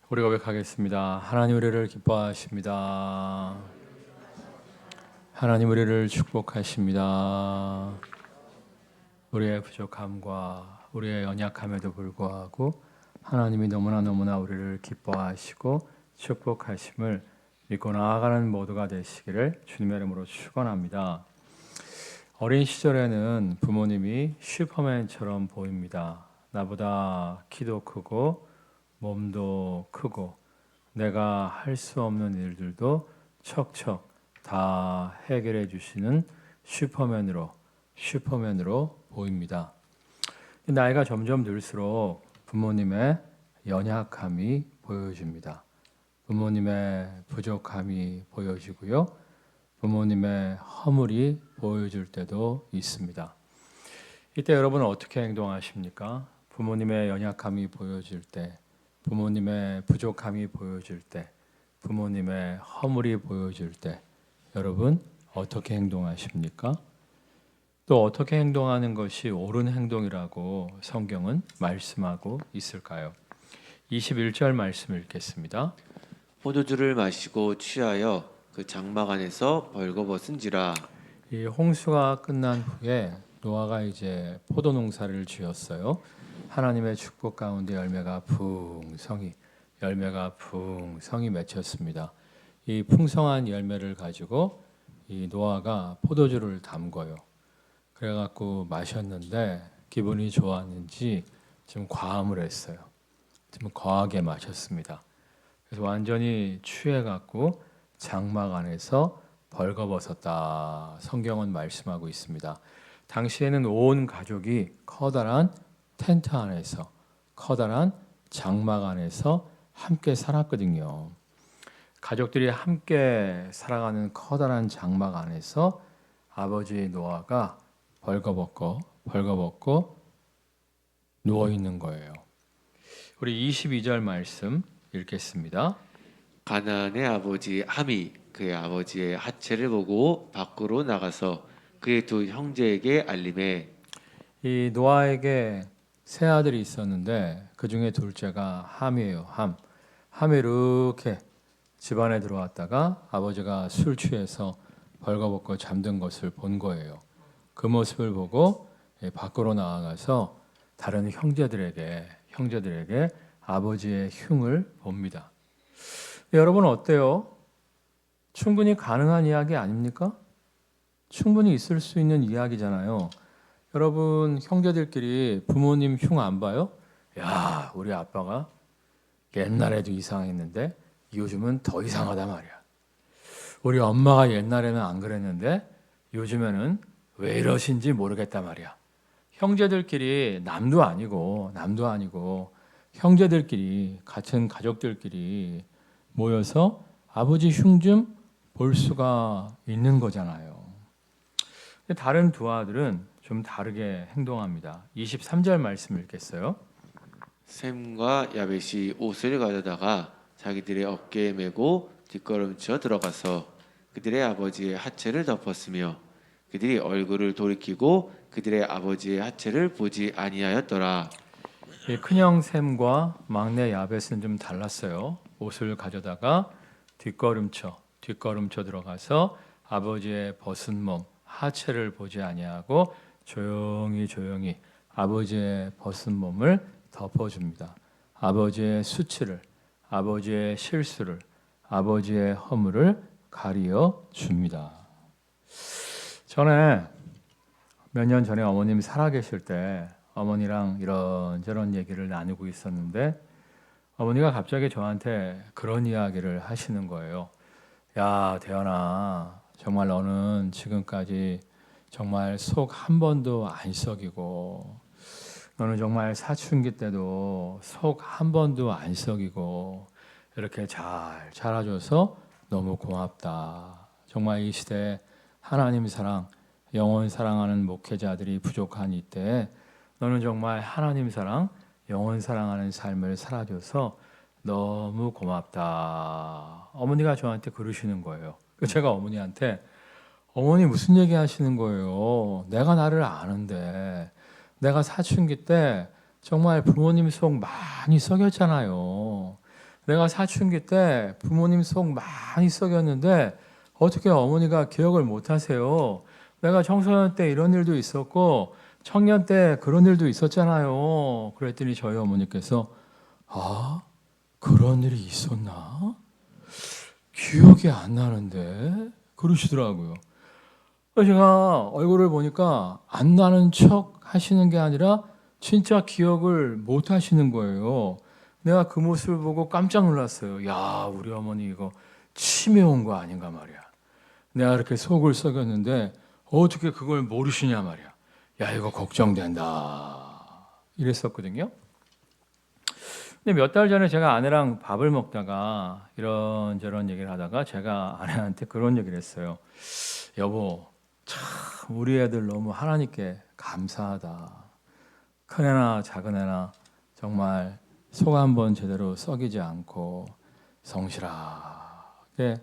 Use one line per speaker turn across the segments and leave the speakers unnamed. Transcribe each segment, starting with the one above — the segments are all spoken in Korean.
우리 고백하겠습니다. 하나님 우리를 기뻐하십니다. 하나님 우리를 축복하십니다. 우리의 부족함과 우리의 연약함에도 불구하고 하나님이 너무나 우리를 기뻐하시고 축복하심을 믿고 나아가는 모두가 되시기를 주님의 이름으로 축원합니다. 어린 시절에는 부모님이 슈퍼맨처럼 보입니다. 나보다 키도 크고 몸도 크고 내가 할 수 없는 일들도 척척 다 해결해 주시는 슈퍼맨으로 보입니다. 나이가 점점 들수록 부모님의 연약함이 보여집니다. 부모님의 부족함이 보여지고요. 부모님의 허물이 보여질 때도 있습니다. 이때 여러분은 어떻게 행동하십니까? 부모님의 연약함이 보여질 때, 부모님의 부족함이 보여질 때, 부모님의 허물이 보여질 때 여러분 어떻게 행동하십니까? 또 어떻게 행동하는 것이 옳은 행동이라고 성경은 말씀하고 있을까요? 21절 말씀을 읽겠습니다.
포도주를 마시고 취하여 그 장막 안에서 벌거벗은지라.
이 홍수가 끝난 후에 노아가 이제 포도 농사를 지었어요. 하나님의 축복 가운데 열매가 풍성히 맺혔습니다. 이 풍성한 열매를 가지고 이 노아가 포도주를 담궈요. 그래갖고 마셨는데 기분이 좋았는지 좀 과음을 했어요. 좀 거하게 마셨습니다. 그래서 완전히 취해갖고 장막 안에서 벌거벗었다. 성경은 말씀하고 있습니다. 당시에는 온 가족이 커다란 텐트 안에서, 커다란 장막 안에서 함께 살았거든요. 가족들이 함께 살아가는 커다란 장막 안에서 아버지 노아가 벌거벗고 누워 있는 거예요. 우리 22절 말씀 읽겠습니다.
가나안의 아버지 함이 그의 아버지의 하체를 보고 밖으로 나가서 그의 두 형제에게 알림해.
이 노아에게 세 아들이 있었는데 그 중에 둘째가 함이에요. 함이 이렇게 집안에 들어왔다가 아버지가 술 취해서 벌거벗고 잠든 것을 본 거예요. 그 모습을 보고 밖으로 나아가서 다른 형제들에게 아버지의 흉을 봅니다. 여러분 어때요? 충분히 가능한 이야기 아닙니까? 충분히 있을 수 있는 이야기잖아요. 여러분 형제들끼리 부모님 흉 안 봐요? 야, 우리 아빠가 옛날에도 이상했는데 요즘은 더 이상하단 말이야. 우리 엄마가 옛날에는 안 그랬는데 요즘에는 왜 이러신지 모르겠단 말이야. 형제들끼리 남도 아니고 형제들끼리 같은 가족들끼리 모여서 아버지 흉 좀 볼 수가 있는 거잖아요. 다른 두 아들은 좀 다르게 행동합니다. 23절 말씀 읽겠어요.
셈과 야벳이 옷을 가져다가 자기들의 어깨에 메고 뒷걸음쳐 들어가서 그들의 아버지의 하체를 덮었으며 그들이 얼굴을 돌이키고 그들의 아버지의 하체를 보지 아니하였더라.
큰형 셈과 막내 야벳은 좀 달랐어요. 옷을 가져다가 뒷걸음쳐 들어가서 아버지의 벗은 몸 하체를 보지 아니하고 조용히 아버지의 벗은 몸을 덮어줍니다. 아버지의 수치를, 아버지의 실수를, 아버지의 허물을 가리어 줍니다. 전에 몇 년 전에 어머님이 살아계실 때 어머니랑 이런저런 얘기를 나누고 있었는데 어머니가 갑자기 저한테 그런 이야기를 하시는 거예요. 야, 대현아, 정말 너는 지금까지 정말 속 한 번도 안 썩이고 너는 정말 사춘기 때도 속 한 번도 안 썩이고 이렇게 잘 자라줘서 너무 고맙다. 정말 이 시대에 하나님 사랑, 영원 사랑하는 목회자들이 부족한 이때에 너는 정말 하나님 사랑, 영원 사랑하는 삶을 살아줘서 너무 고맙다. 어머니가 저한테 그러시는 거예요. 제가 어머니한테 어머니 무슨 얘기 하시는 거예요? 내가 나를 아는데 내가 사춘기 때 정말 부모님 속 많이 썩였잖아요. 내가 사춘기 때 부모님 속 많이 썩였는데 어떻게 어머니가 기억을 못 하세요? 내가 청소년 때 이런 일도 있었고 청년 때 그런 일도 있었잖아요. 그랬더니 저희 어머니께서 아, 그런 일이 있었나? 기억이 안 나는데 그러시더라고요. 그래서 제가 얼굴을 보니까 안 나는 척 하시는 게 아니라 진짜 기억을 못 하시는 거예요. 내가 그 모습을 보고 깜짝 놀랐어요. 야, 우리 어머니 이거 치매 온 거 아닌가 말이야. 내가 이렇게 속을 썩였는데 어떻게 그걸 모르시냐 말이야. 야, 이거 걱정된다. 이랬었거든요. 근데 몇 달 전에 제가 아내랑 밥을 먹다가 이런저런 얘기를 하다가 제가 아내한테 그런 얘기를 했어요. 여보, 참 우리 애들 너무 하나님께 감사하다. 큰 애나 작은 애나 정말 속 한번 제대로 썩이지 않고 성실하게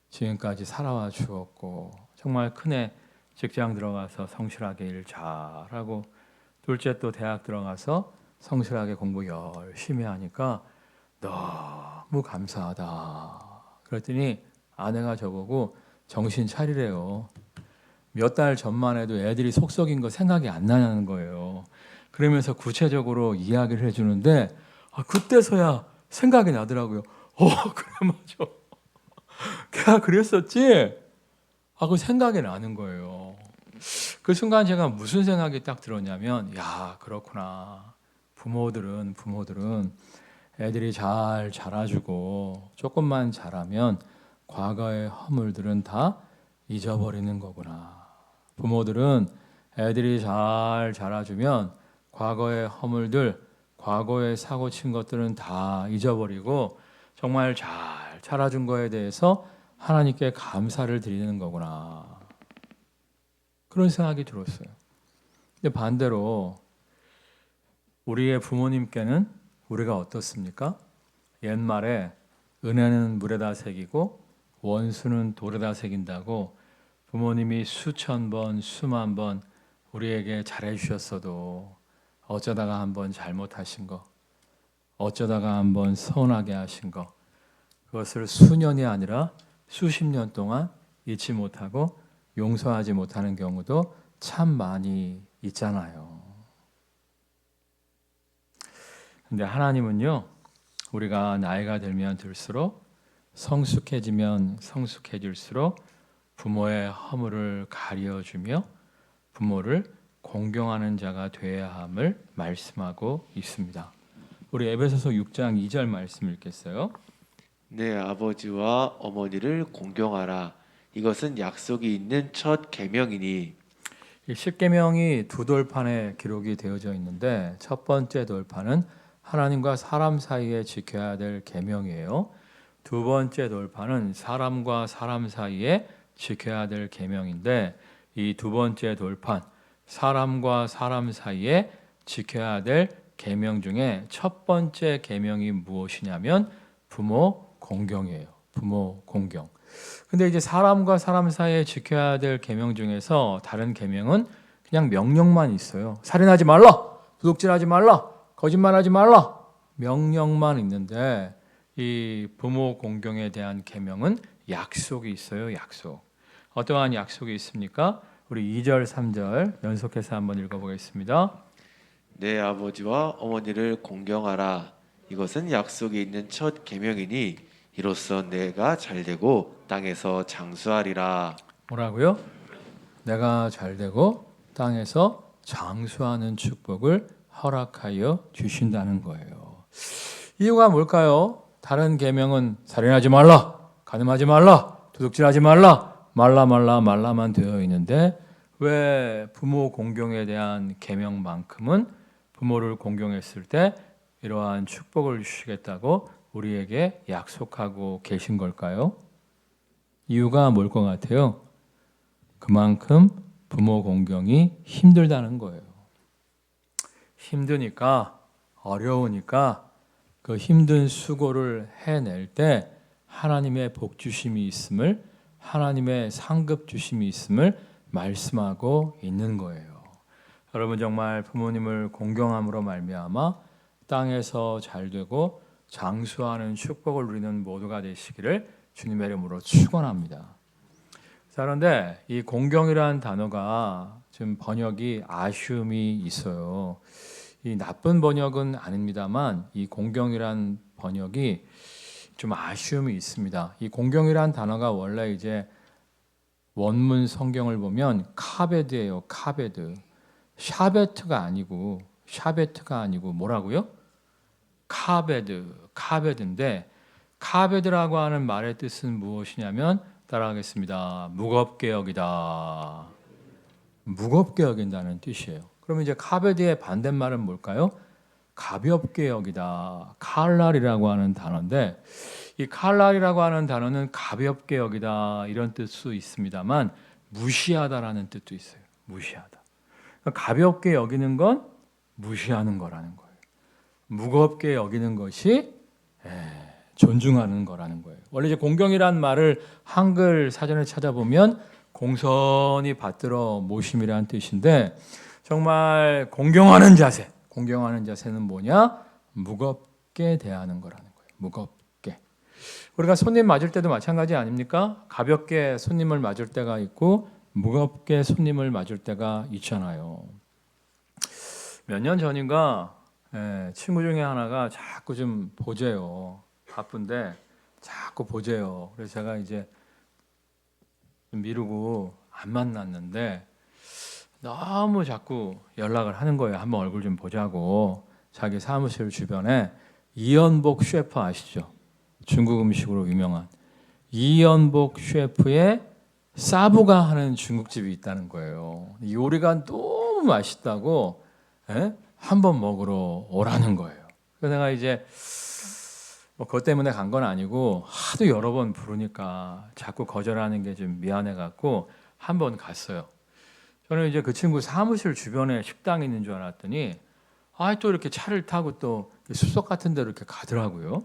지금까지 살아와 주었고 정말 큰애 직장 들어가서 성실하게 일 잘하고 둘째 또 대학 들어가서 성실하게 공부 열심히 하니까 너무 감사하다. 그랬더니 아내가 저보고 정신 차리래요. 몇 달 전만 해도 애들이 속 썩인 거 생각이 안 나는 거예요. 그러면서 구체적으로 이야기를 해주는데 그때서야 생각이 나더라고요. 그래 맞아. 걔가 그랬었지? 그 생각이 나는 거예요. 그 순간 제가 무슨 생각이 딱 들었냐면 야 그렇구나. 부모들은 애들이 잘 자라주고 조금만 잘하면 과거의 허물들은 다 잊어버리는 거구나. 부모들은 애들이 잘 자라주면 과거의 허물들, 과거에 사고 친 것들은 다 잊어버리고 정말 잘 자라준 거에 대해서 하나님께 감사를 드리는 거구나. 그런 생각이 들었어요. 근데 반대로 우리의 부모님께는 우리가 어떻습니까? 옛말에 은혜는 물에다 새기고 원수는 돌에다 새긴다고 부모님이 수천 번, 수만 번 우리에게 잘해 주셨어도 어쩌다가 한번 잘못하신 거, 어쩌다가 한번 서운하게 하신 거, 그것을 수년이 아니라 수십 년 동안 잊지 못하고 용서하지 못하는 경우도 참 많이 있잖아요. 근데 하나님은요, 우리가 나이가 들면 들수록 성숙해지면 성숙해질수록 부모의 허물을 가려주며 부모를 공경하는 자가 되어야 함을 말씀하고 있습니다. 우리 에베소서 6장 2절 말씀 읽겠어요.
내 아버지와 어머니를 공경하라. 이것은 약속이 있는 첫 계명이니.
이 십계명이 두 돌판에 기록이 되어져 있는데 첫 번째 돌판은 하나님과 사람 사이에 지켜야 될 계명이에요. 두 번째 돌판은 사람과 사람 사이에 지켜야 될 계명인데 이 두 번째 돌판 사람과 사람 사이에 지켜야 될 계명 중에 첫 번째 계명이 무엇이냐면 부모 공경이에요. 부모 공경. 근데 이제 사람과 사람 사이에 지켜야 될 계명 중에서 다른 계명은 그냥 명령만 있어요. 살인하지 말라, 도둑질하지 말라, 거짓말하지 말라 명령만 있는데 이 부모 공경에 대한 계명은 약속이 있어요. 약속. 어떠한 약속이 있습니까? 우리 2절, 3절 연속해서 한번 읽어보겠습니다.
내 아버지와 어머니를 공경하라. 이것은 약속이 있는 첫 계명이니 이로써 내가 잘되고 땅에서 장수하리라.
뭐라고요? 내가 잘되고 땅에서 장수하는 축복을 허락하여 주신다는 거예요. 이유가 뭘까요? 다른 계명은 살인하지 말라, 간음하지 말라, 도둑질하지 말라, 말라만 되어 있는데 왜 부모 공경에 대한 계명만큼은 부모를 공경했을 때 이러한 축복을 주시겠다고 우리에게 약속하고 계신 걸까요? 이유가 뭘 것 같아요? 그만큼 부모 공경이 힘들다는 거예요. 힘드니까, 어려우니까 그 힘든 수고를 해낼 때 하나님의 복 주심이 있음을, 하나님의 상급 주심이 있음을 말씀하고 있는 거예요. 여러분 정말 부모님을 공경함으로 말미암아 땅에서 잘되고 장수하는 축복을 누리는 모두가 되시기를 주님의 이름으로 축원합니다. 자, 그런데 이 공경이라는 단어가 지금 번역이 아쉬움이 있어요. 이 나쁜 번역은 아닙니다만 이 공경이란 번역이 좀 아쉬움이 있습니다. 이 공경이란 단어가 원래 이제 원문 성경을 보면 카베드예요. 카베드. 샤베트가 아니고 뭐라고요? 카베드인데 카베드라고 하는 말의 뜻은 무엇이냐면 따라하겠습니다. 무겁게 여기다. 무겁게 여긴다는 뜻이에요. 그러면 이제 카베드의 반대말은 뭘까요? 가볍게 여기다. 칼날이라고 하는 단어인데 이 칼날이라고 하는 단어는 가볍게 여기다 이런 뜻도 있습니다만 무시하다라는 뜻도 있어요. 무시하다. 그러니까 가볍게 여기는 건 무시하는 거라는 거예요. 무겁게 여기는 것이 존중하는 거라는 거예요. 원래 이제 공경이란 말을 한글 사전에 찾아보면 공손히 받들어 모심이라는 뜻인데 정말 공경하는 자세는 뭐냐? 무겁게 대하는 거라는 거예요. 무겁게. 우리가 손님 맞을 때도 마찬가지 아닙니까? 가볍게 손님을 맞을 때가 있고 무겁게 손님을 맞을 때가 있잖아요. 몇 년 전인가 친구 중에 하나가 자꾸 좀 보재요. 바쁜데 자꾸 보재요. 그래서 제가 이제 좀 미루고 안 만났는데 너무 자꾸 연락을 하는 거예요. 한번 얼굴 좀 보자고. 자기 사무실 주변에 이연복 셰프 아시죠? 중국 음식으로 유명한 이연복 셰프의 사부가 하는 중국집이 있다는 거예요. 요리가 너무 맛있다고 한번 먹으러 오라는 거예요. 그래서 내가 이제 뭐 그것 때문에 간 건 아니고 하도 여러 번 부르니까 자꾸 거절하는 게 좀 미안해 갖고 한번 갔어요. 저는 이제 그 친구 사무실 주변에 식당이 있는 줄 알았더니 또 이렇게 차를 타고 또 숲속 같은 데로 이렇게 가더라고요.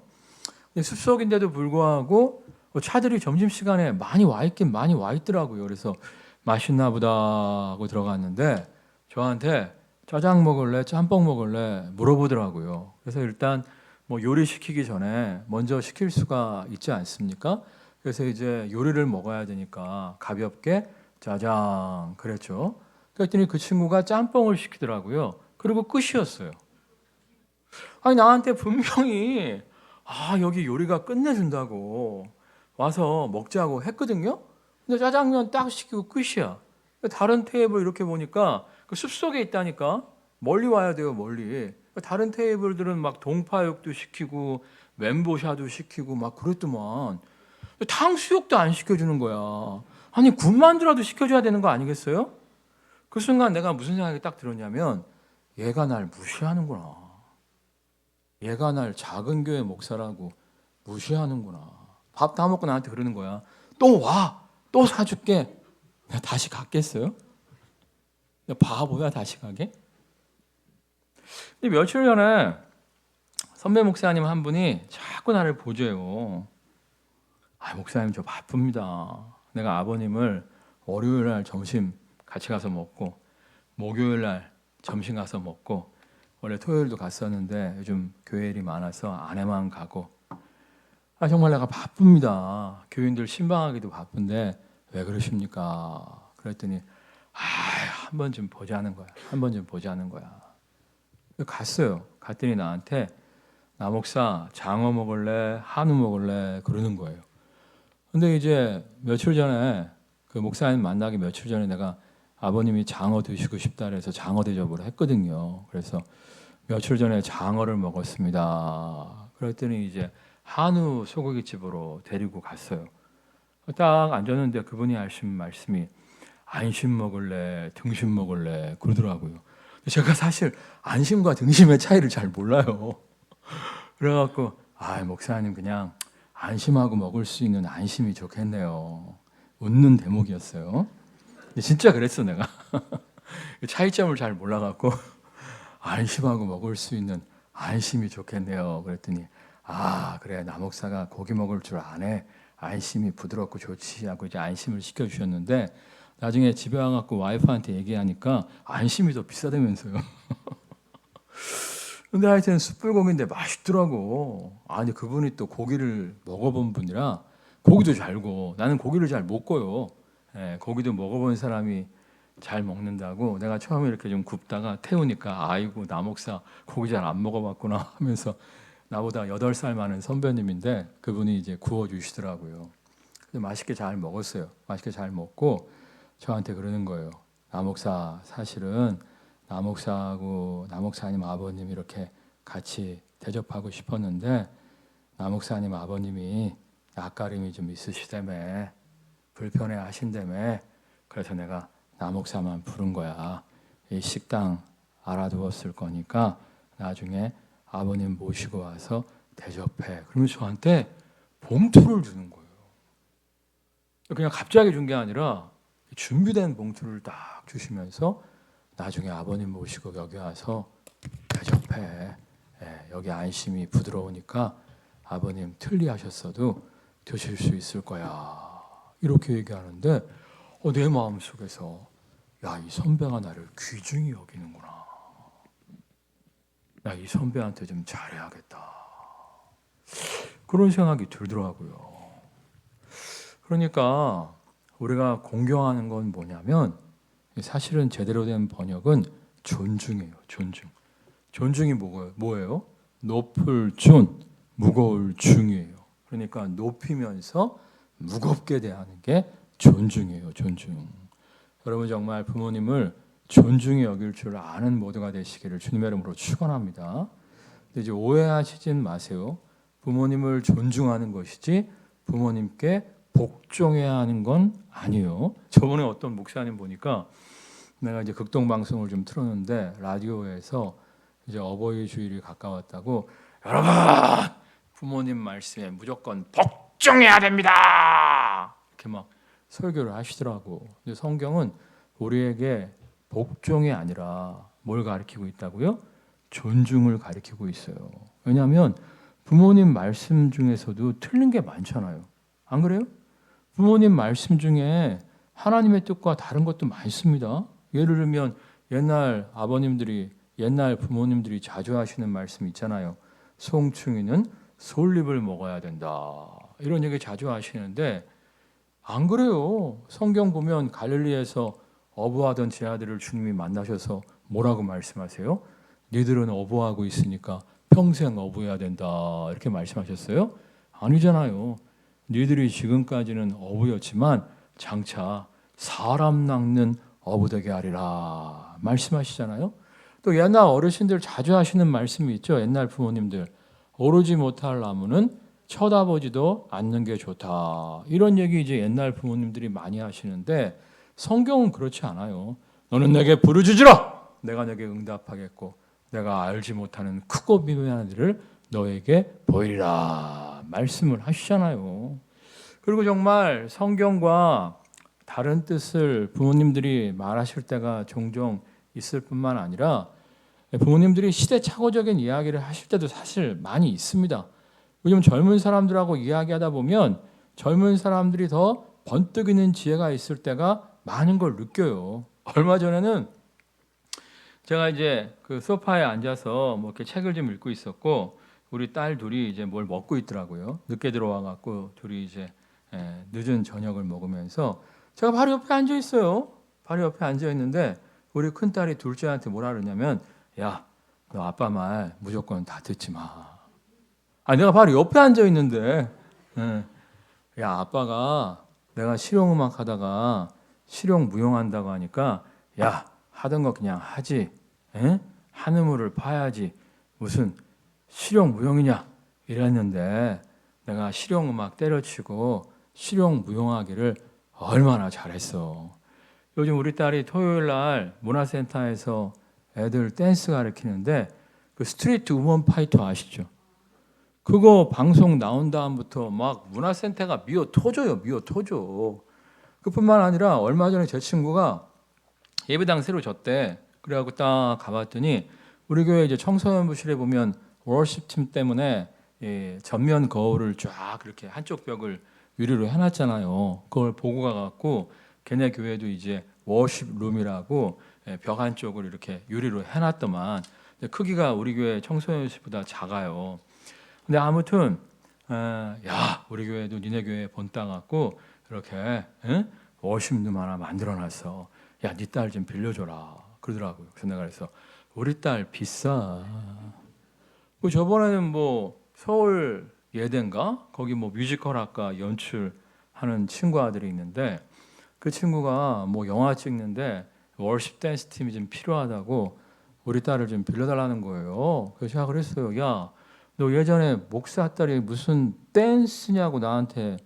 근데 숲속인데도 불구하고 차들이 점심시간에 많이 와 있더라고요. 그래서 맛있나 보다 하고 들어갔는데 저한테 짜장 먹을래, 짬뽕 먹을래 물어보더라고요. 그래서 일단 뭐 요리 시키기 전에 먼저 시킬 수가 있지 않습니까? 그래서 이제 요리를 먹어야 되니까 가볍게 짜장 그랬죠. 그랬더니 그 친구가 짬뽕을 시키더라고요. 그리고 끝이었어요. 아니 나한테 분명히 여기 요리가 끝내준다고 와서 먹자고 했거든요. 근데 짜장면 딱 시키고 끝이야. 다른 테이블 이렇게 보니까 그 숲속에 있다니까 멀리 와야 돼요. 멀리. 다른 테이블들은 막 동파육도 시키고 멘보샤도 시키고 막 그랬더만 탕수육도 안 시켜주는 거야. 아니 군만두라도 시켜줘야 되는 거 아니겠어요? 그 순간 내가 무슨 생각이 딱 들었냐면 얘가 날 무시하는구나. 얘가 날 작은 교회 목사라고 무시하는구나. 밥 다 먹고 나한테 그러는 거야. 또 와. 또 사줄게. 내가 다시 갔겠어요? 바보야 다시 가게? 근데 며칠 전에 선배 목사님 한 분이 자꾸 나를 보조해요. 목사님 저 바쁩니다. 내가 아버님을 월요일 날 점심 같이 가서 먹고 목요일 날 점심 가서 먹고 원래 토요일도 갔었는데 요즘 교회 일이 많아서 아내만 가고 정말 내가 바쁩니다. 교인들 신방하기도 바쁜데 왜 그러십니까? 그랬더니 한 번 좀 보자는 거야. 한 번 좀 보자는 거야. 갔어요. 갔더니 나한테 나 목사 장어 먹을래? 한우 먹을래? 그러는 거예요. 근데 이제 며칠 전에 그 목사님 만나기 며칠 전에 내가 아버님이 장어 드시고 싶다 그래서 장어 대접을 했거든요. 그래서 며칠 전에 장어를 먹었습니다. 그랬더니 이제 한우 소고기집으로 데리고 갔어요. 딱 앉았는데 그분이 하신 말씀이 안심 먹을래, 등심 먹을래 그러더라고요. 제가 사실 안심과 등심의 차이를 잘 몰라요. 그래갖고 목사님 그냥 안심하고 먹을 수 있는 안심이 좋겠네요. 웃는 대목이었어요. 진짜 그랬어 내가. 차이점을 잘 몰라갖고 안심하고 먹을 수 있는 안심이 좋겠네요. 그랬더니 그래 나 목사가 고기 먹을 줄 아네. 안심이 부드럽고 좋지 하고 이제 안심을 시켜주셨는데 나중에 집에 와갖고 와이프한테 얘기하니까 안심이 더 비싸다면서요. 근데 하여튼 숯불고기인데 맛있더라고. 아니 그분이 또 고기를 먹어본 분이라 고기도 잘 구워. 나는 고기를 잘 못 구워요. 예, 고기도 먹어본 사람이 잘 먹는다고. 내가 처음에 이렇게 좀 굽다가 태우니까 아이고 나 목사 고기 잘 안 먹어봤구나 하면서 나보다 8살 많은 선배님인데 그분이 이제 구워주시더라고요. 근데 맛있게 잘 먹었어요. 맛있게 잘 먹고 저한테 그러는 거예요. 나 목사 사실은 나 목사하고 나 목사님 아버님 이렇게 같이 대접하고 싶었는데 나 목사님 아버님이 낯가림이 좀 있으시다며 불편해 하신다며 그래서 내가 나 목사만 부른 거야. 이 식당 알아두었을 거니까 나중에 아버님 모시고 와서 대접해. 그러면서 저한테 봉투를 주는 거예요. 그냥 갑자기 준 게 아니라 준비된 봉투를 딱 주시면서 나중에 아버님 모시고 여기 와서 대접해. 예, 여기 안심이 부드러우니까 아버님 틀리하셨어도 드실 수 있을 거야. 이렇게 얘기하는데 내 마음속에서 야, 이 선배가 나를 귀중히 여기는구나. 야, 이 선배한테 좀 잘해야겠다. 그런 생각이 들더라고요. 그러니까 우리가 공경하는 건 뭐냐면 사실은 제대로 된 번역은 존중이에요. 존중. 존중이 뭐예요? 높을 존, 무거울 중이에요. 그러니까 높이면서 무겁게 대하는 게 존중이에요. 존중. 여러분 정말 부모님을 존중히 여길 줄 아는 모두가 되시기를 주님의 이름으로 축원합니다. 근데 이제 오해하시진 마세요. 부모님을 존중하는 것이지 부모님께 복종해야 하는 건 아니에요. 저번에 어떤 목사님 보니까 내가 이제 극동 방송을 좀 틀었는데 라디오에서 이제 어버이 주일이 가까웠다고 여러분 부모님 말씀에 무조건 복종해야 됩니다. 이렇게 막 설교를 하시더라고. 근데 성경은 우리에게 복종이 아니라 뭘 가르치고 있다고요? 존중을 가르치고 있어요. 왜냐하면 부모님 말씀 중에서도 틀린 게 많잖아요. 안 그래요? 부모님 말씀 중에 하나님의 뜻과 다른 것도 많습니다. 예를 들면 옛날 아버님들이 옛날 부모님들이 자주 하시는 말씀 있잖아요. 송충이는 솔잎을 먹어야 된다. 이런 얘기 자주 하시는데 안 그래요. 성경 보면 갈릴리에서 어부하던 제 아들을 주님이 만나셔서 뭐라고 말씀하세요? 니들은 어부하고 있으니까 평생 어부해야 된다. 이렇게 말씀하셨어요? 아니잖아요. 니들이 지금까지는 어부였지만 장차 사람 낚는 어부 되게 하리라 말씀하시잖아요. 또 옛날 어르신들 자주 하시는 말씀이 있죠. 옛날 부모님들 오르지 못할 나무는 쳐다보지도 않는 게 좋다. 이런 얘기 이제 옛날 부모님들이 많이 하시는데 성경은 그렇지 않아요. 너는 내게 부르짖으라. 내가 내게 응답하겠고 내가 알지 못하는 크고 미묘한 일을 너에게 보이리라 말씀을 하시잖아요. 그리고 정말 성경과 다른 뜻을 부모님들이 말하실 때가 종종 있을 뿐만 아니라 부모님들이 시대착오적인 이야기를 하실 때도 사실 많이 있습니다. 요즘 젊은 사람들하고 이야기하다 보면 젊은 사람들이 더 번뜩이는 지혜가 있을 때가 많은 걸 느껴요. 얼마 전에는 제가 이제 그 소파에 앉아서 뭐 이렇게 책을 좀 읽고 있었고 우리 딸 둘이 이제 뭘 먹고 있더라고요. 늦게 들어와 갖고 둘이 이제 늦은 저녁을 먹으면서 제가 바로 옆에 앉아 있어요. 바로 옆에 앉아 있는데 우리 큰 딸이 둘째한테 뭐라 그러냐면 야, 너 아빠 말 무조건 다 듣지 마. 아, 내가 바로 옆에 앉아 있는데 야, 아빠가 내가 실용음악 하다가 실용무용한다고 하니까 야, 하던 거 그냥 하지. 한우물을 파야지. 무슨 실용무용이냐 이랬는데 내가 실용음악 때려치고 실용무용하기를 얼마나 잘했어. 요즘 우리 딸이 토요일 날 문화센터에서 애들 댄스 가르치는데 그 스트리트 우먼 파이터 아시죠? 그거 방송 나온 다음부터 막 문화센터가 미어 터져요. 미어 터져. 그뿐만 아니라 얼마 전에 제 친구가 예배당 새로 졌대. 그래갖고 딱 가봤더니 우리 교회 이제 청소년부실에 보면 워십 팀 때문에 전면 거울을 쫙 이렇게 한쪽 벽을 유리로 해놨잖아요. 그걸 보고 가갖고 걔네 교회도 이제 워십 룸이라고 벽 한쪽을 이렇게 유리로 해놨더만 근데 크기가 우리 교회 청소년 연습보다 작아요. 근데 아무튼 야 우리 교회도 니네 교회 본따 갖고 이렇게 워십룸 하나 만들어놨어. 야 네 딸 좀 빌려줘라 그러더라고요. 그래서 내가 그래서 우리 딸 비싸. 그 저번에는 뭐 서울 예대인가 거기 뭐 뮤지컬 학과 연출하는 친구 아들이 있는데 그 친구가 뭐 영화 찍는데 월십 댄스 팀이 좀 필요하다고 우리 딸을 좀 빌려달라는 거예요. 그래서 제가 그랬어요. 야, 너 예전에 목사 딸이 무슨 댄스냐고 나한테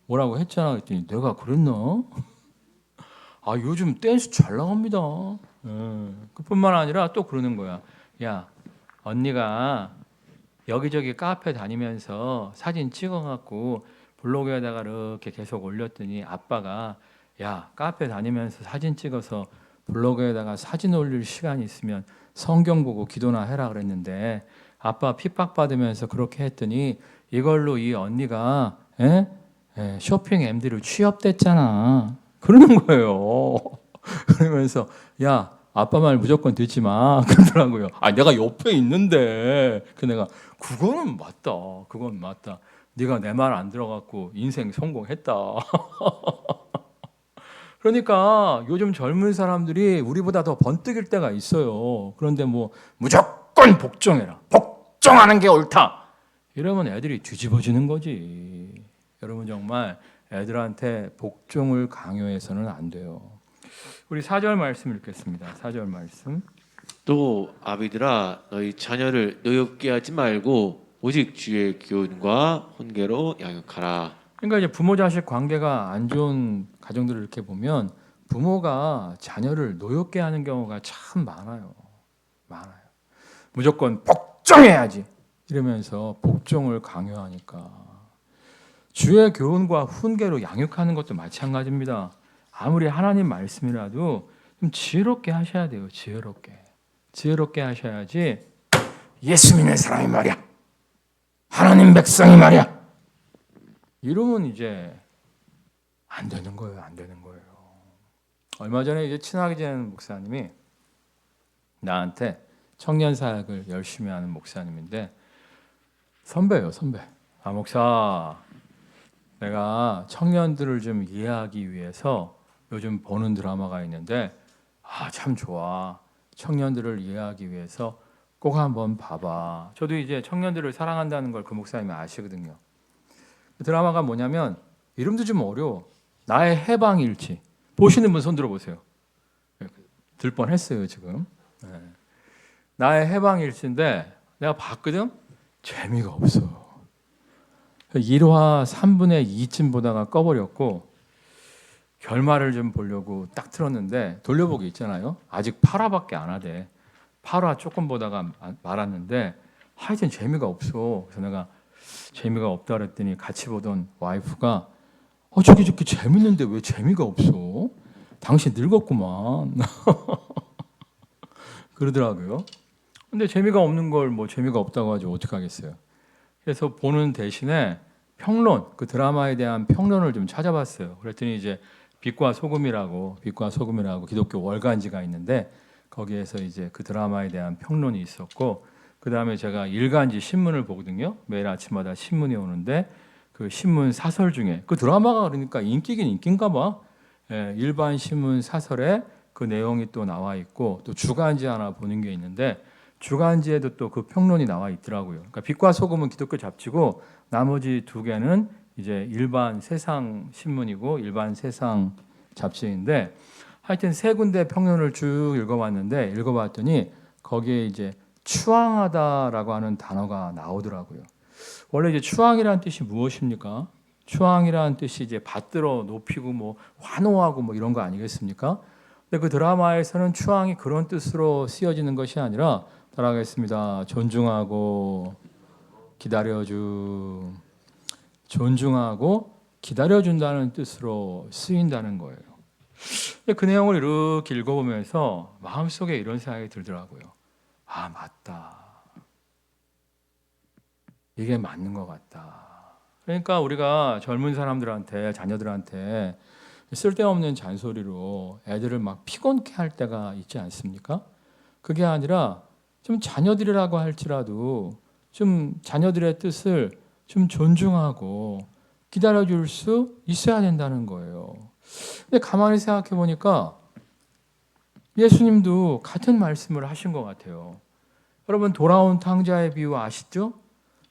뭐라고 했잖아. 그랬더니 내가 그랬나? 아 요즘 댄스 잘 나갑니다. 그뿐만 아니라 또 그러는 거야. 야, 언니가 여기저기 카페 다니면서 사진 찍어갖고 블로그에다가 이렇게 계속 올렸더니 아빠가 야 카페 다니면서 사진 찍어서 블로그에다가 사진 올릴 시간이 있으면 성경 보고 기도나 해라 그랬는데 아빠 핍박받으면서 그렇게 했더니 이걸로 이 언니가 쇼핑 MD로 취업됐잖아 그러는 거예요. 그러면서 야 아빠 말 무조건 듣지 마 그러더라고요. 아 내가 옆에 있는데 그 내가 그거는 맞다. 그건 맞다. 네가 내 말 안 들어갖고 인생 성공했다. 그러니까 요즘 젊은 사람들이 우리보다 더 번뜩일 때가 있어요. 그런데 뭐 무조건 복종해라. 복종하는 게 옳다. 이러면 애들이 뒤집어지는 거지. 여러분 정말 애들한테 복종을 강요해서는 안 돼요. 우리 4절 말씀 읽겠습니다. 4절 말씀.
또 아비들아 너희 자녀를 노엽게 하지 말고 오직 주의 교훈과 훈계로 양육하라.
그러니까 이제 부모 자식 관계가 안 좋은 가정들을 이렇게 보면 부모가 자녀를 노엽게 하는 경우가 참 많아요. 많아요. 무조건 복종해야지 이러면서 복종을 강요하니까 주의 교훈과 훈계로 양육하는 것도 마찬가지입니다. 아무리 하나님 말씀이라도 좀 지혜롭게 하셔야 돼요. 지혜롭게 하셔야지. 예수 믿는 사람이 말이야, 하나님 백성이 말이야, 이러면 이제 안 되는 거예요. 얼마 전에 이제 친하게 지내는 목사님이 나한테 청년 사역을 열심히 하는 목사님인데 선배예요, 선배. 아 목사, 내가 청년들을 좀 이해하기 위해서 요즘 보는 드라마가 있는데 참 좋아. 청년들을 이해하기 위해서 꼭 한번 봐봐. 저도 이제 청년들을 사랑한다는 걸 그 목사님이 아시거든요. 그 드라마가 뭐냐면 이름도 좀 어려워. 나의 해방일지. 보시는 분 손 들어보세요. 들 뻔했어요 지금. 나의 해방일지인데 내가 봤거든. 재미가 없어. 1화 3분의 2쯤 보다가 꺼버렸고 결말을 좀 보려고 딱 틀었는데 돌려보기 있잖아요. 아직 8화밖에 안 하대. 8화 조금 보다가 말았는데 하여튼 재미가 없어. 그래서 내가 재미가 없다 그랬더니 같이 보던 와이프가 저게 저렇게 재밌는데 왜 재미가 없어? 당신 늙었구만. 그러더라고요. 근데 재미가 없는 걸 뭐 재미가 없다고 하죠. 어떡하겠어요. 그래서 보는 대신에 평론, 그 드라마에 대한 평론을 좀 찾아봤어요. 그랬더니 이제 빛과 소금이라고 기독교 월간지가 있는데 거기에서 이제 그 드라마에 대한 평론이 있었고 그 다음에 제가 일간지 신문을 보거든요. 매일 아침마다 신문이 오는데 그 신문 사설 중에 그 드라마가 그러니까 인기긴 인기인가 봐. 일반 신문 사설에 그 내용이 또 나와 있고 또 주간지 하나 보는 게 있는데 주간지에도 또 그 평론이 나와 있더라고요. 그러니까 빛과 소금은 기독교 잡지고 나머지 두 개는 이제 일반 세상 신문이고 일반 세상 잡지인데 하여튼 세 군데 평론을 쭉 읽어봤더니 거기에 이제 추앙하다라고 하는 단어가 나오더라고요. 원래 이제 추앙이라는 뜻이 무엇입니까? 추앙이라는 뜻이 이제 받들어 높이고 뭐 환호하고 뭐 이런 거 아니겠습니까? 근데 그 드라마에서는 추앙이 그런 뜻으로 쓰여지는 것이 아니라 따라하겠습니다. 존중하고 기다려준다는 뜻으로 쓰인다는 거예요. 그 내용을 이렇게 읽어보면서 마음속에 이런 생각이 들더라고요. 아 맞다. 이게 맞는 것 같다. 그러니까 우리가 젊은 사람들한테 자녀들한테 쓸데없는 잔소리로 애들을 막 피곤케 할 때가 있지 않습니까? 그게 아니라 좀 자녀들이라고 할지라도 좀 자녀들의 뜻을 좀 존중하고 기다려줄 수 있어야 된다는 거예요. 근데 가만히 생각해 보니까 예수님도 같은 말씀을 하신 것 같아요. 여러분 돌아온 탕자의 비유 아시죠?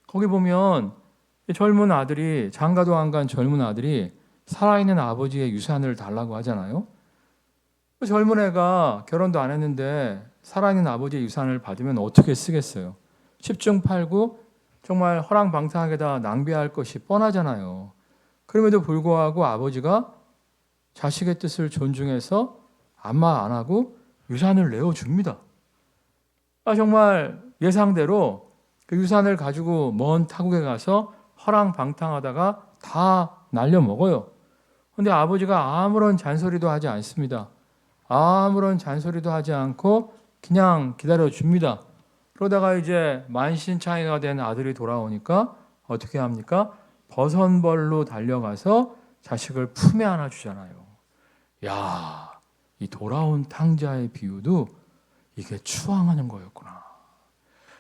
거기 보면 젊은 아들이 장가도 안 간 젊은 아들이 살아있는 아버지의 유산을 달라고 하잖아요. 그 젊은 애가 결혼도 안 했는데 살아있는 아버지의 유산을 받으면 어떻게 쓰겠어요? 10중 8구 정말 허랑방탕하게다 낭비할 것이 뻔하잖아요. 그럼에도 불구하고 아버지가 자식의 뜻을 존중해서 아무 말 안 하고 유산을 내어줍니다. 정말 예상대로 그 유산을 가지고 먼 타국에 가서 허랑방탕하다가 다 날려 먹어요. 그런데 아버지가 아무런 잔소리도 하지 않습니다. 아무런 잔소리도 하지 않고 그냥 기다려줍니다. 그러다가 이제 만신창이가 된 아들이 돌아오니까 어떻게 합니까? 버선벌로 달려가서 자식을 품에 안아주잖아요. 야, 이 돌아온 탕자의 비유도 이게 추앙하는 거였구나.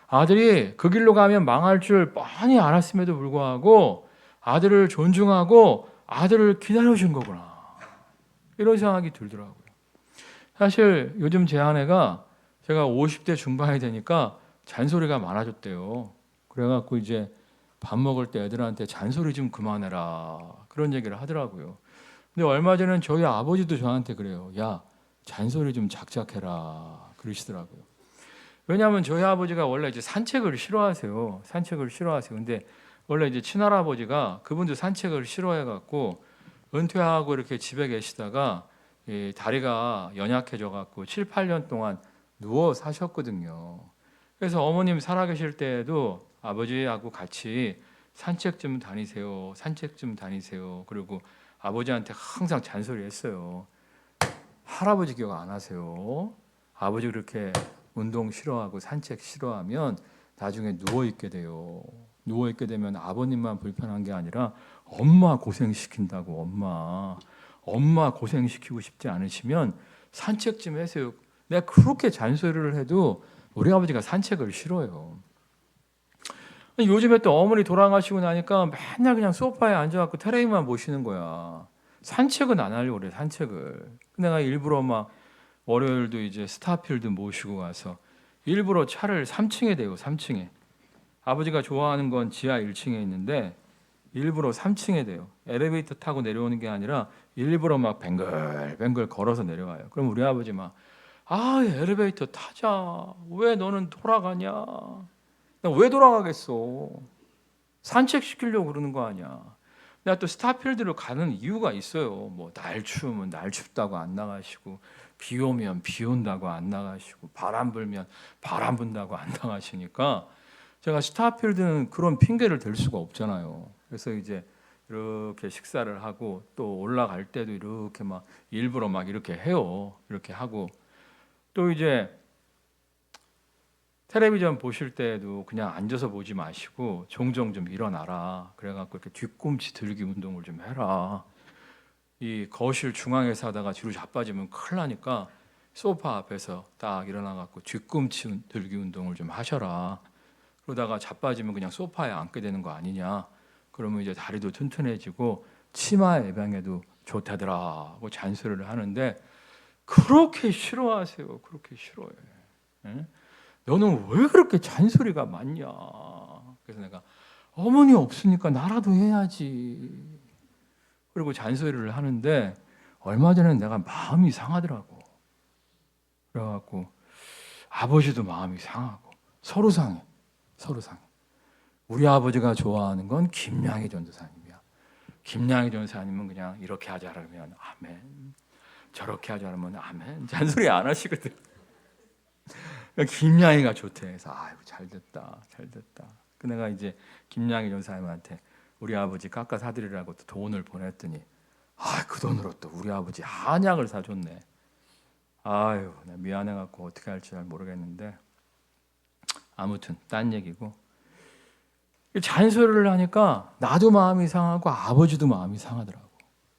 아들이 그 길로 가면 망할 줄 뻔히 알았음에도 불구하고 아들을 존중하고 아들을 기다려준 거구나. 이런 생각이 들더라고요. 사실 요즘 제 아내가 제가 50대 중반이 되니까 잔소리가 많아졌대요. 그래갖고 이제 밥 먹을 때 애들한테 잔소리 좀 그만해라 그런 얘기를 하더라고요. 근데 얼마 전에는 저희 아버지도 저한테 그래요. 야, 잔소리 좀 작작해라 그러시더라고요. 왜냐하면 저희 아버지가 원래 이제 산책을 싫어하세요. 산책을 싫어하세요. 근데 원래 이제 친할아버지가 그분도 산책을 싫어해갖고 은퇴하고 이렇게 집에 계시다가 이 다리가 연약해져갖고 7, 8년 동안 누워 사셨거든요. 그래서 어머님 살아계실 때에도 아버지하고 같이 산책 좀 다니세요. 산책 좀 다니세요. 그리고 아버지한테 항상 잔소리했어요. 할아버지 기억 안 하세요? 아버지 그렇게 운동 싫어하고 산책 싫어하면 나중에 누워 있게 돼요. 누워 있게 되면 아버님만 불편한 게 아니라 엄마 고생시킨다고 엄마 고생시키고 싶지 않으시면 산책 좀 하세요. 내가 그렇게 잔소리를 해도 우리 아버지가 산책을 싫어해요. 요즘에 또 어머니 돌아가시고 나니까 맨날 그냥 소파에 앉아갖고 텔레비만 보시는 거야. 산책은 안 하려고 그래, 산책을. 내가 일부러 막 월요일도 이제 스타필드 모시고 가서 일부러 차를 3층에 대요, 3층에. 아버지가 좋아하는 건 지하 1층에 있는데 일부러 3층에 대요. 엘리베이터 타고 내려오는 게 아니라 일부러 막 뱅글뱅글 걸어서 내려와요. 그럼 우리 아버지 막 엘리베이터 타자. 왜 너는 돌아가냐? 나 왜 돌아가겠어? 산책시키려고 그러는 거 아니야. 내가 또 스타필드로 가는 이유가 있어요. 뭐 날 추우면 날 춥다고 안 나가시고 비 오면 비 온다고 안 나가시고 바람 불면 바람 분다고 안 나가시니까 제가 스타필드는 그런 핑계를 댈 수가 없잖아요. 그래서 이제 이렇게 식사를 하고 또 올라갈 때도 이렇게 막 일부러 막 이렇게 해요. 이렇게 하고 또 이제 텔레비전 보실 때에도 그냥 앉아서 보지 마시고 종종 좀 일어나라. 그래갖고 이렇게 뒤꿈치 들기 운동을 좀 해라. 이 거실 중앙에서 하다가 뒤로 자빠지면 큰일 나니까 소파 앞에서 딱 일어나갖고 뒤꿈치 들기 운동을 좀 하셔라. 그러다가 자빠지면 그냥 소파에 앉게 되는 거 아니냐. 그러면 이제 다리도 튼튼해지고 치마 예방에도 좋다더라 하고 잔소리를 하는데 그렇게 싫어하세요. 그렇게 싫어해. 예? 너는 왜 그렇게 잔소리가 많냐. 그래서 내가 어머니 없으니까 나라도 해야지. 그리고 잔소리를 하는데 얼마 전에 내가 마음이 상하더라고. 그래갖고 아버지도 마음이 상하고 서로 상해. 서로 상해. 우리 아버지가 좋아하는 건 김양희 전도사님이야. 김양희 전도사님은 그냥 이렇게 하자 그러면 아멘. 저렇게 하자 그러면 아멘. 잔소리 안 하시거든. 김양희가 좋대. 그래서 잘됐다. 그 내가 이제 김양희 전사님한테 우리 아버지 깎아 사드리라고 또 돈을 보냈더니 그 돈으로 또 우리 아버지 한약을 사줬네. 내가 미안해갖고 어떻게 할지 잘 모르겠는데 아무튼 딴 얘기고 잔소리를 하니까 나도 마음이 상하고 아버지도 마음이 상하더라고.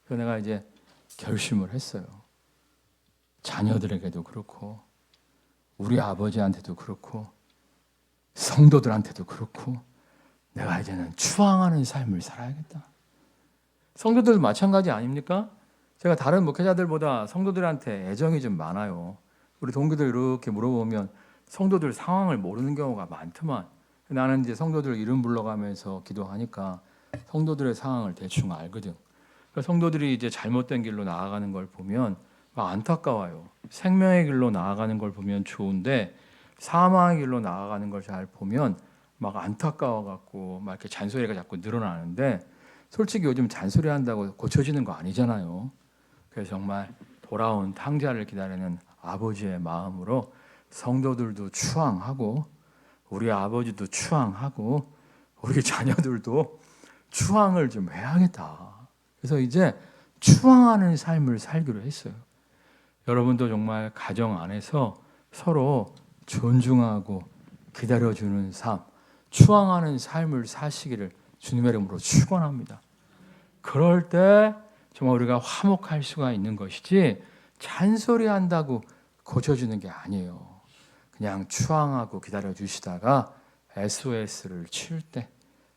그래서 내가 이제 결심을 했어요. 자녀들에게도 그렇고 우리 아버지한테도 그렇고 성도들한테도 그렇고 내가 이제는 추앙하는 삶을 살아야겠다. 성도들도 마찬가지 아닙니까? 제가 다른 목회자들보다 성도들한테 애정이 좀 많아요. 우리 동기들 이렇게 물어보면 성도들 상황을 모르는 경우가 많더만. 나는 이제 성도들 이름 불러가면서 기도하니까 성도들의 상황을 대충 알거든. 그러니까 성도들이 이제 잘못된 길로 나아가는 걸 보면 막 안타까워요. 생명의 길로 나아가는 걸 보면 좋은데 사망의 길로 나아가는 걸 잘 보면 막 안타까워 갖고 막 이렇게 잔소리가 자꾸 늘어나는데 솔직히 요즘 잔소리 한다고 고쳐지는 거 아니잖아요. 그래서 정말 돌아온 탕자를 기다리는 아버지의 마음으로 성도들도 추앙하고 우리 아버지도 추앙하고 우리 자녀들도 추앙을 좀 해야겠다. 그래서 이제 추앙하는 삶을 살기로 했어요. 여러분도 정말 가정 안에서 서로 존중하고 기다려주는 삶, 추앙하는 삶을 사시기를 주님의 이름으로 축원합니다. 그럴 때 정말 우리가 화목할 수가 있는 것이지 잔소리한다고 고쳐주는 게 아니에요. 그냥 추앙하고 기다려주시다가 SOS를 칠 때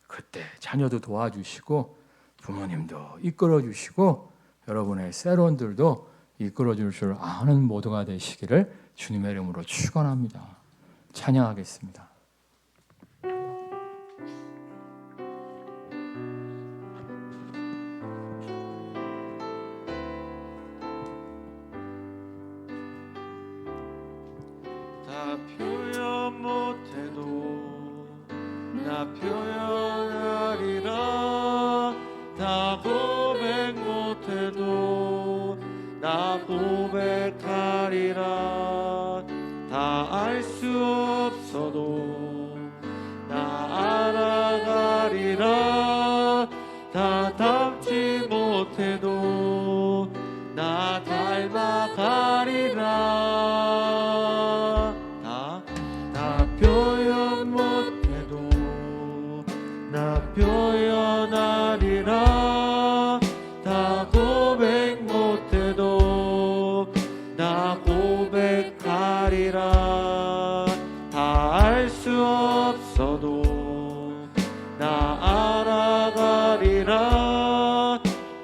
그때 자녀도 도와주시고 부모님도 이끌어주시고 여러분의 세론들도 이끌어줄 줄 아는 모두가 되시기를 주님의 이름으로 축원합니다. 찬양하겠습니다.
다 표현 못해도 나 표현하리라. 다 고백 못해도 나 고백하리라. 다 알 수 없어도 나 알아가리라. 다 닮지 못해도 나 닮아가리라. 다 표현 못해도 나 표현하리라. 다 고백 못해도 나 고백하리라. 다 알 수 없어도 나 알아가리라.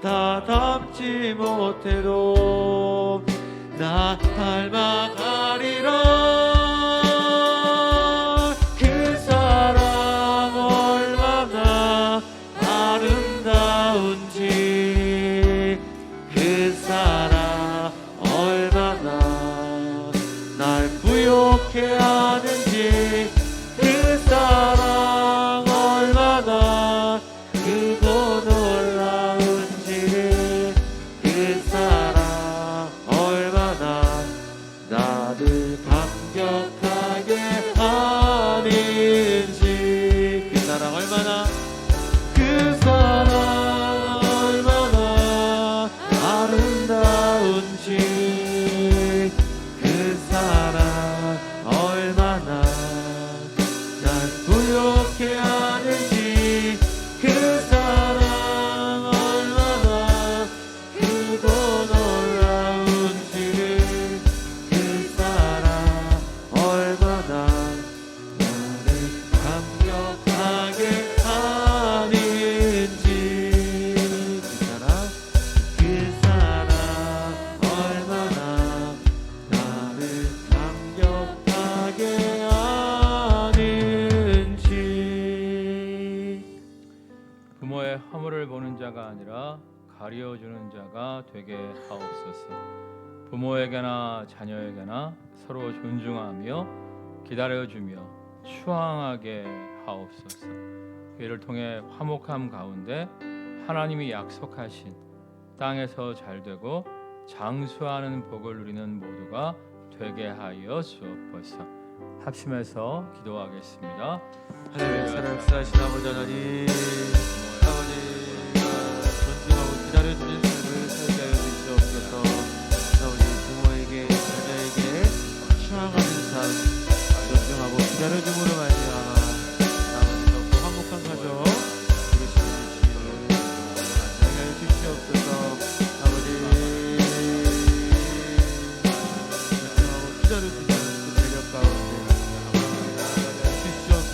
다 닮지 못해도 나 닮아가리라. 그 사랑 얼마나 아름다운지, 그 사랑 얼마나 날 부욕해 하는지, 그 사랑 얼마나 크고 놀라운지, 그 사랑 얼마나 나를 감격하게 하는지, 그 사랑 얼마나, 그 사랑 얼마나 아름다운지, 그 사랑 얼마나 날 부욕해 하는지, 그 사랑 얼마나 크고 놀라운지, 그 사랑 얼마나 나를 감격하게 하는지, 그 사랑 얼마나 나를 감격하게 하는지.
부모의 허물을 보는 자가 아니라 가리어주는 자가 되게 하옵소서. 부모에게나 자녀에게나 서로 존중하며 기다려주며 추앙하게 하옵소서. 이를 통해 화목함 가운데 하나님이 약속하신 땅에서 잘되고 장수하는 복을 누리는 모두가 되게 하여 주옵소서. 합심해서 기도하겠습니다.
하늘의 사랑하신 아버지 하나님, 아버지가 존중하고 기다려주는 삶을 살게 하여 주시옵소서. 아버지 부모에게 자녀에게 추앙하는 삶, 존중하고 기다려줌으로 말미암아 아버지 더욱 화목한 가정 이루시는 주시기를 하여 주시옵소서. 아버지 존중하고 기다려주는 그 매력 가운데 주시옵소서.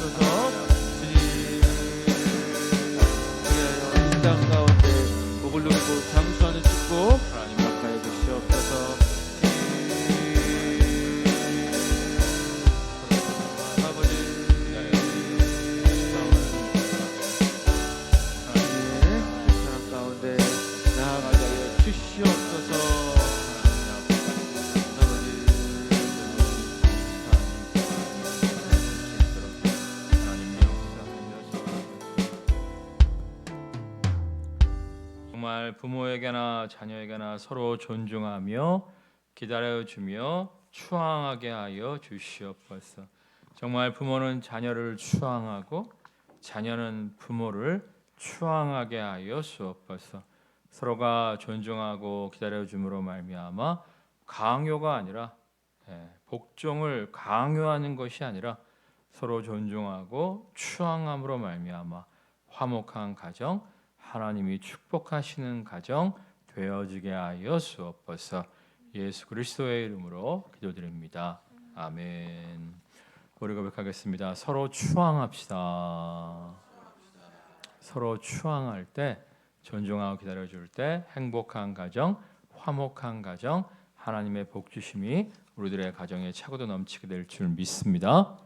정말 부모에게나 자녀에게나 서로 존중하며 기다려주며 추앙하게 하여 주시옵소서. 정말 부모는 자녀를 추앙하고 자녀는 부모를 추앙하게 하여 주옵소서. 서로가 존중하고 기다려줌으로 말미암아 강요가 아니라 복종을 강요하는 것이 아니라 서로 존중하고 추앙함으로 말미암아 화목한 가정, 하나님이 축복하시는 가정 되어지게 하여 주옵소서. 예수 그리스도의 이름으로 기도드립니다. 아멘. 우리 고백하겠습니다. 서로 추앙합시다. 서로 추앙할 때, 존중하고 기다려줄 때 행복한 가정, 화목한 가정, 하나님의 복 주심이 우리들의 가정에 차고도 넘치게 될 줄 믿습니다.